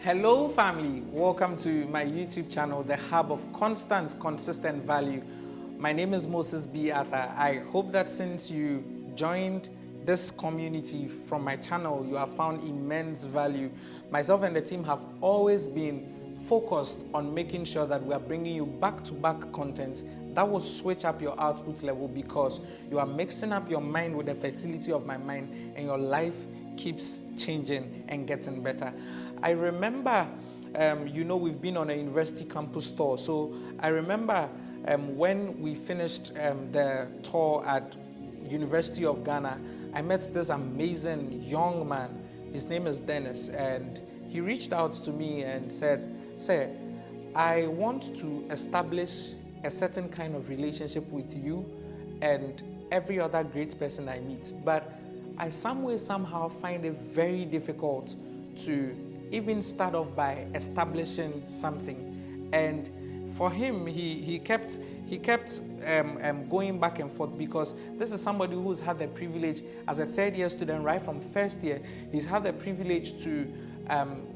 Hello family, welcome to my YouTube channel, the hub of constant, consistent value. My name is Moses B. Arthur. I hope that since you joined this community from my channel, you have found immense value. Myself and the team have always been focused on making sure that we are bringing you back-to-back content that will switch up your output level, because you are mixing up your mind with the fertility of my mind and your life keeps changing and getting better. I remember, we've been on a university campus tour. So I remember when we finished the tour at University of Ghana, I met this amazing young man. His name is Dennis, and he reached out to me and said, "Sir, I want to establish a certain kind of relationship with you and every other great person I meet, but I somehow find it very difficult to even start off by establishing something." And for him, he kept going back and forth, because this is somebody who's had the privilege as a third-year student, right from first year. He's had the privilege to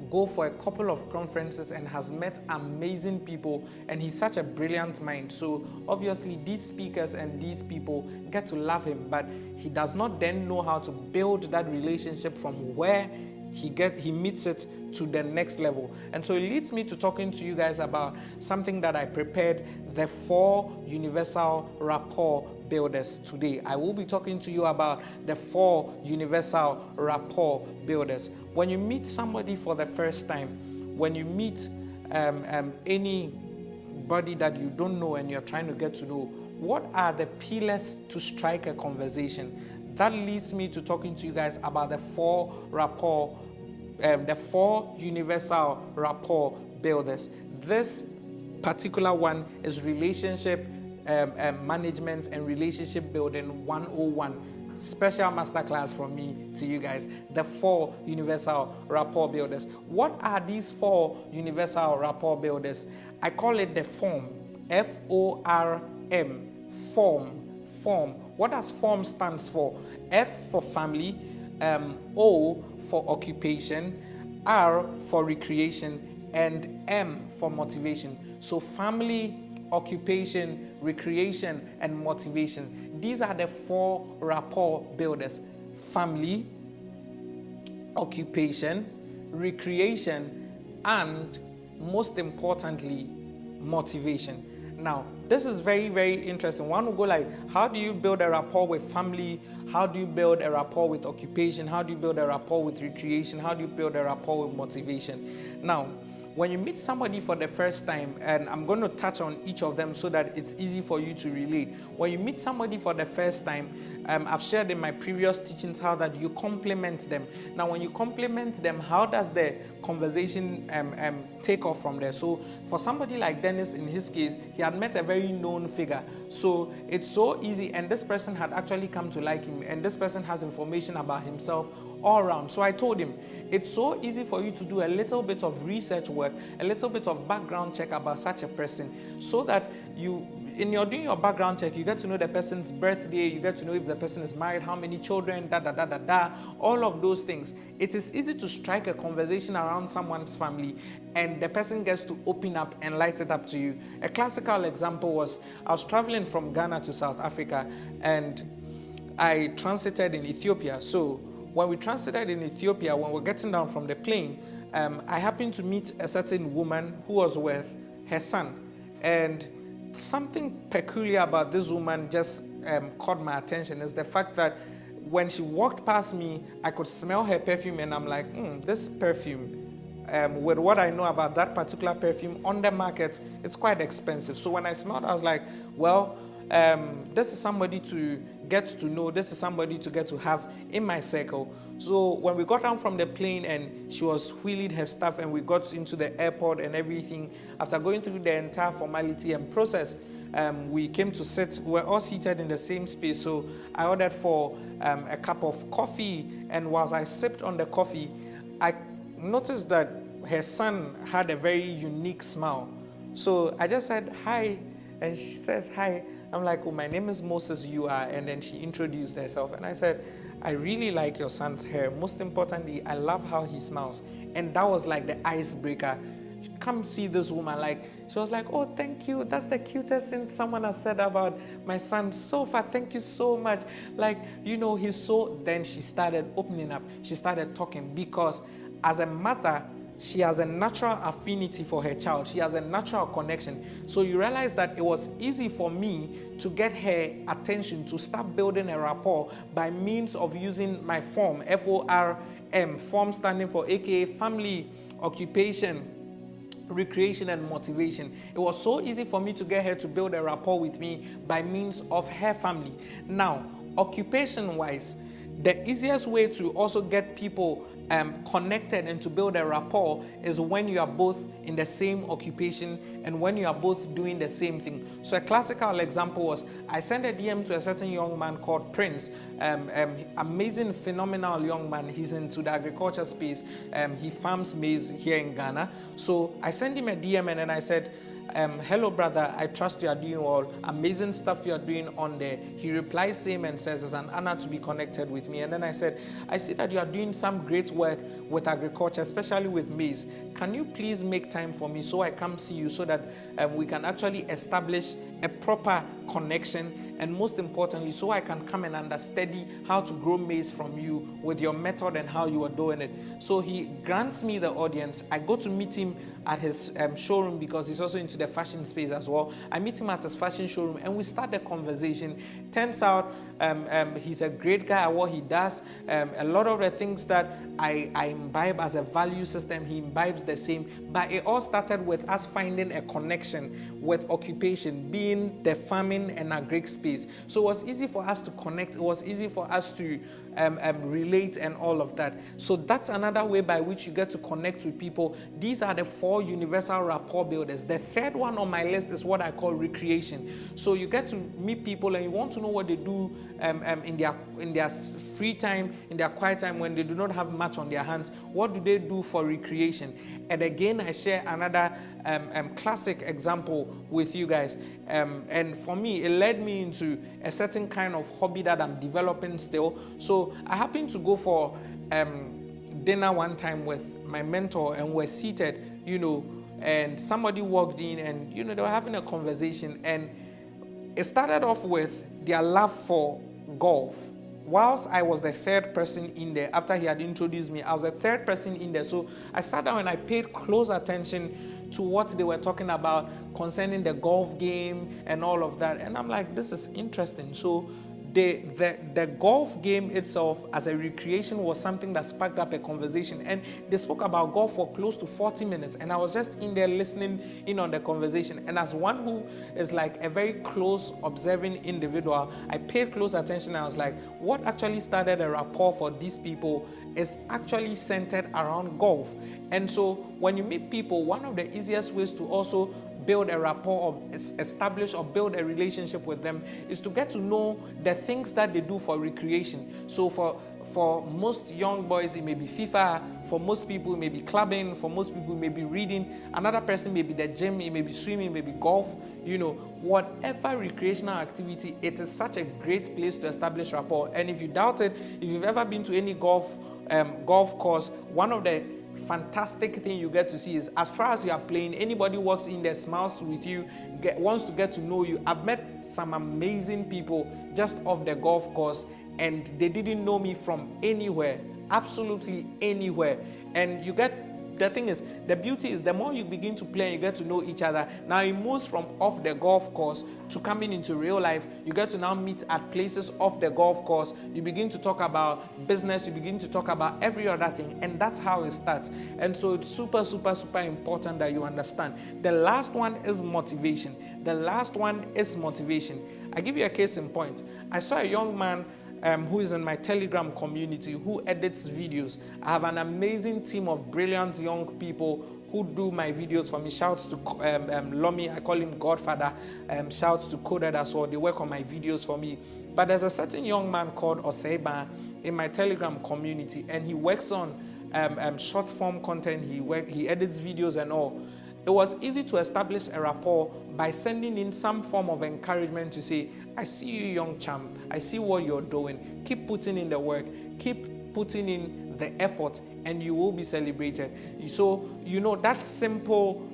go for a couple of conferences and has met amazing people, and he's such a brilliant mind. So obviously these speakers and these people get to love him, but he does not then know how to build that relationship from where he meets it to the next level. And so it leads me to talking to you guys about something that I prepared, the 4 universal rapport builders. Today I will be talking to you about the 4 universal rapport builders. When you meet somebody for the first time, when you meet anybody that you don't know and you're trying to get to know, what are the pillars to strike a conversation? That leads me to talking to you guys about the 4 universal rapport builders. This particular one is relationship management and relationship building 101. Special masterclass from me to you guys. The 4 universal rapport builders. What are these 4 universal rapport builders? I call it the form. F-O-R-M. Form. What does form stands for? F for family, O for occupation, R for recreation, and M for motivation. So family, occupation, recreation, and motivation. These are the 4 rapport builders. Family, occupation, recreation, and most importantly, motivation. Now, this is very, very interesting. One will go like, how do you build a rapport with family? How do you build a rapport with occupation? How do you build a rapport with recreation? How do you build a rapport with motivation? Now, when you meet somebody for the first time, and I'm going to touch on each of them so that it's easy for you to relate. When you meet somebody for the first time, I've shared in my previous teachings how that you compliment them. Now, when you compliment them, how does the conversation take off from there? So for somebody like Dennis, in his case, he had met a very known figure. So it's so easy, and this person had actually come to like him, and this person has information about himself all around. So I told him, it's so easy for you to do a little bit of research work, a little bit of background check about such a person, so that in your doing your background check, you get to know the person's birthday, you get to know if the person is married, how many children, all of those things. It is easy to strike a conversation around someone's family, and the person gets to open up and light it up to you. A classical example was, I was traveling from Ghana to South Africa, and I transited in Ethiopia. So when we transited in Ethiopia, when we're getting down from the plane, I happened to meet a certain woman who was with her son. And something peculiar about this woman just caught my attention, is the fact that when she walked past me, I could smell her perfume, and I'm like, this perfume, with what I know about that particular perfume on the market, it's quite expensive. So when I smelled, I was like, well, this is somebody to get to know, this is somebody to get to have in my circle. So when we got down from the plane and she was wheeling her stuff and we got into the airport and everything, after going through the entire formality and process, we came to sit. We were all seated in the same space. So I ordered for a cup of coffee, and whilst I sipped on the coffee, I noticed that her son had a very unique smile. So I just said, hi, and she says, hi. I'm like, oh, my name is Moses, you are, and then she introduced herself, and I said, I really like your son's hair. Most importantly, I love how he smiles. And that was like the icebreaker. Come see this woman. Like, she was like, oh, thank you. That's the cutest thing someone has said about my son so far. Thank you so much. Like, he's so. Then she started opening up. She started talking because as a mother, she has a natural affinity for her child. She has a natural connection. So you realize that it was easy for me to get her attention, to start building a rapport by means of using my form, FORM, form standing for AKA family, occupation, recreation, and motivation. It was so easy for me to get her to build a rapport with me by means of her family. Now, occupation wise, the easiest way to also get people connected and to build a rapport is when you are both in the same occupation and when you are both doing the same thing. So a classical example was I sent a DM to a certain young man called Prince, amazing, phenomenal young man. He's into the agriculture space. He farms maize here in Ghana. So I sent him a DM and then I said, hello brother, I trust you are doing well. Amazing stuff you are doing on there. He replies same and says it's an honor to be connected with me. And then I said, I see that you are doing some great work with agriculture, especially with maize. Can you please make time for me so I come see you so that we can actually establish a proper connection, and most importantly, so I can come and understudy how to grow maize from you with your method and how you are doing it. So he grants me the audience. I go to meet him at his showroom because he's also into the fashion space as well. I meet him at his fashion showroom and we start the conversation. Turns out he's a great guy at what he does. A lot of the things that I imbibe as a value system, he imbibes the same. But it all started with us finding a connection with occupation, being the farming and agric space. So it was easy for us to connect. It was easy for us to relate and all of that. So that's another way by which you get to connect with people. These are the 4 universal rapport builders. The third one on my list is what I call recreation. So you get to meet people and you want to know what they do in their free time, in their quiet time when they do not have much on their hands. What do they do for recreation? And again, I share another classic example with you guys. And for me, it led me into a certain kind of hobby that I'm developing still. So I happened to go for dinner one time with my mentor and we're seated, and somebody walked in and, they were having a conversation, and it started off with their love for golf. Whilst I was the third person in there, after he had introduced me, I was the third person in there. So I sat down and I paid close attention to what they were talking about concerning the golf game and all of that. And I'm like, this is interesting. So the golf game itself as a recreation was something that sparked up a conversation, and they spoke about golf for close to 40 minutes, and I was just in there listening in on the conversation. And as one who is like a very close observing individual, I paid close attention. I was like, what actually started a rapport for these people is actually centered around golf. And so when you meet people, one of the easiest ways to also build a rapport or establish or build a relationship with them is to get to know the things that they do for recreation. So for most young boys, it may be FIFA. For most people, it may be clubbing. For most people, it may be reading. Another person may be the gym. It may be swimming. It may be golf. Whatever recreational activity, it is such a great place to establish rapport. And if you doubt it, if you've ever been to any golf course, one of the fantastic thing you get to see is as far as you are playing, anybody walks in there, smiles with you, wants to get to know you. I've met some amazing people just off the golf course, and they didn't know me from anywhere, absolutely anywhere. And the thing is, the beauty is the more you begin to play and you get to know each other, now it moves from off the golf course to coming into real life. You get to now meet at places off the golf course. You begin to talk about business. You begin to talk about every other thing. And that's how it starts. And so it's super, super, super important that you understand. The last one is motivation. I give you a case in point. I saw a young man who is in my Telegram community, who edits videos. I have an amazing team of brilliant young people who do my videos for me. Shouts to Lomi, I call him Godfather. Shouts to Coded as well. They work on my videos for me. But there's a certain young man called Oseiba in my Telegram community, and he works on short form content. He edits videos and all. It was easy to establish a rapport by sending in some form of encouragement to say, I see you, young champ. I see what you're doing. Keep putting in the work. Keep putting in the effort, and you will be celebrated. So, that simple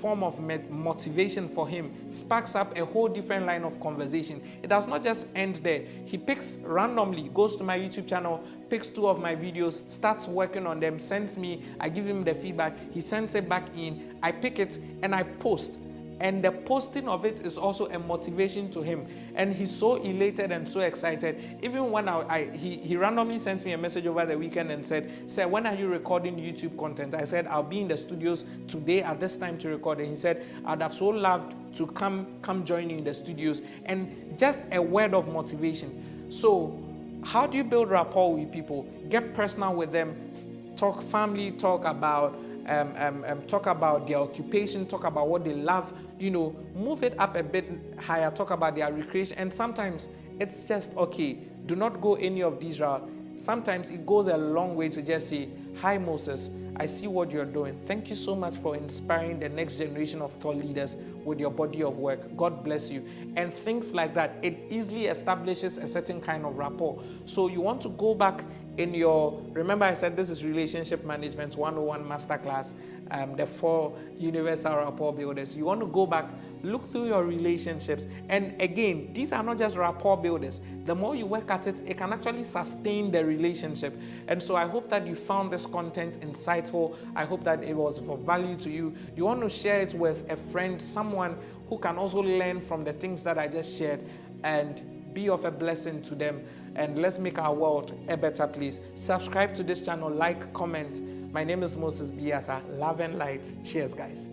form of motivation for him sparks up a whole different line of conversation. It does not just end there. He picks randomly, goes to my YouTube channel, picks 2 of my videos, starts working on them, sends me, I give him the feedback, he sends it back in, I pick it and I post. And the posting of it is also a motivation to him. And he's so elated and so excited. Even when he randomly sent me a message over the weekend and said, "Sir, when are you recording YouTube content?" I said, "I'll be in the studios today at this time to record." And he said, "I'd have so loved to come join you in the studios." And just a word of motivation. So how do you build rapport with people? Get personal with them. Talk family, talk about their occupation, talk about what they love, move it up a bit higher, talk about their recreation. And sometimes it's just, okay, do not go any of these routes. Sometimes it goes a long way to just say, "Hi Moses, I see what you're doing. Thank you so much for inspiring the next generation of thought leaders with your body of work. God bless you." And things like that. It easily establishes a certain kind of rapport. So you want to go back in remember I said this is Relationship Management 101 Masterclass, the 4 universal rapport builders. You want to go back, look through your relationships. And again, these are not just rapport builders. The more you work at it, it can actually sustain the relationship. And so I hope that you found this content insightful. I hope that it was of value to you. You want to share it with a friend, someone who can also learn from the things that I just shared and be of a blessing to them. And let's make our world a better place. Subscribe to this channel, like, comment. My name is Moses Biata. Love and light. Cheers, guys.